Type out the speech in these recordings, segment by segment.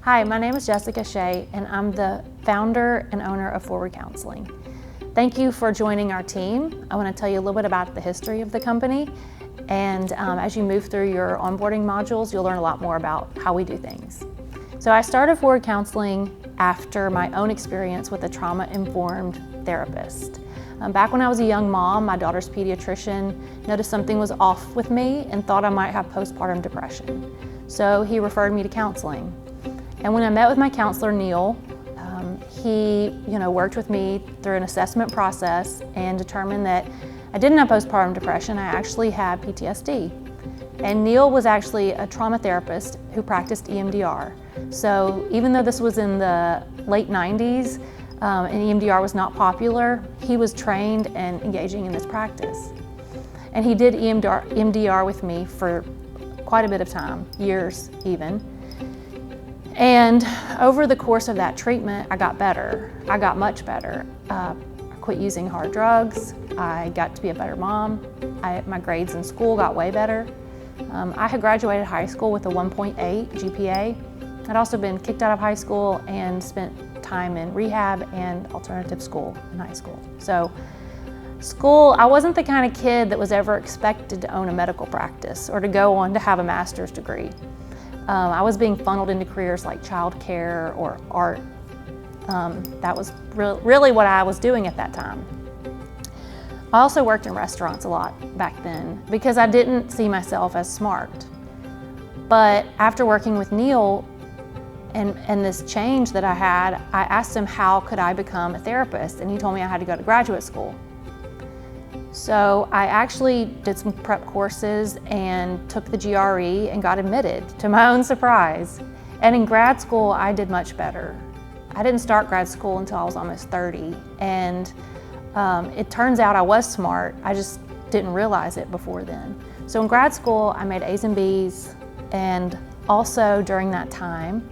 Hi, my name is Jessica Shea, and I'm the founder and owner of Forward Counseling. Thank you for joining our team. I want to tell you a little bit about the history of the company, and as you move through your onboarding modules, you'll learn a lot more about how we do things. So I started Forward Counseling after my own experience with a trauma-informed therapist. Back when I was a young mom, my daughter's pediatrician noticed something was off with me and thought I might have postpartum depression. So he referred me to counseling. And when I met with my counselor, Neil, he worked with me through an assessment process and determined that I didn't have postpartum depression, I actually had PTSD. And Neil was actually a trauma therapist who practiced EMDR. So even though this was in the late 90s and EMDR was not popular, he was trained and engaging in this practice. And he did EMDR with me for quite a bit of time, years even. And over the course of that treatment, I got better. I got much better. I quit using hard drugs. I got to be a better mom. My grades in school got way better. I had graduated high school with a 1.8 GPA. I'd also been kicked out of high school and spent time in rehab and alternative school in high school. So school, I wasn't the kind of kid that was ever expected to own a medical practice or to go on to have a master's degree. I was being funneled into careers like childcare or art. That was really what I was doing at that time. I also worked in restaurants a lot back then because I didn't see myself as smart. But after working with Neil and this change that I had, I asked him how could I become a therapist, and he told me I had to go to graduate school. So I actually did some prep courses and took the GRE and got admitted, to my own surprise. And in grad school, I did much better. I didn't start grad school until I was almost 30, and it turns out I was smart. I just didn't realize it before then. So in grad school, I made A's and B's, and also during that time,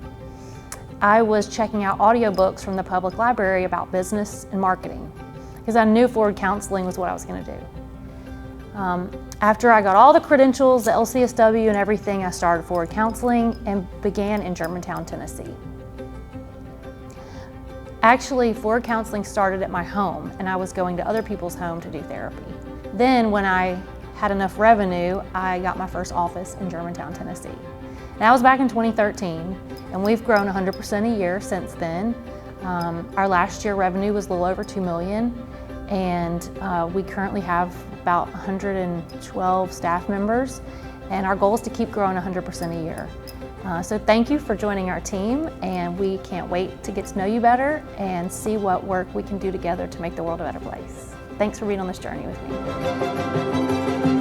I was checking out audiobooks from the public library about business and marketing, because I knew Forward Counseling was what I was going to do. After I got all the credentials, the LCSW and everything, I started Forward Counseling and began in Germantown, Tennessee. Actually, Forward Counseling started at my home, and I was going to other people's home to do therapy. Then when I had enough revenue, I got my first office in Germantown, Tennessee. And that was back in 2013, and we've grown 100% a year since then. Our last year revenue was a little over $2 million, and we currently have about 112 staff members, and our goal is to keep growing 100% a year. So thank you for joining our team, and we can't wait to get to know you better and see what work we can do together to make the world a better place. Thanks for being on this journey with me.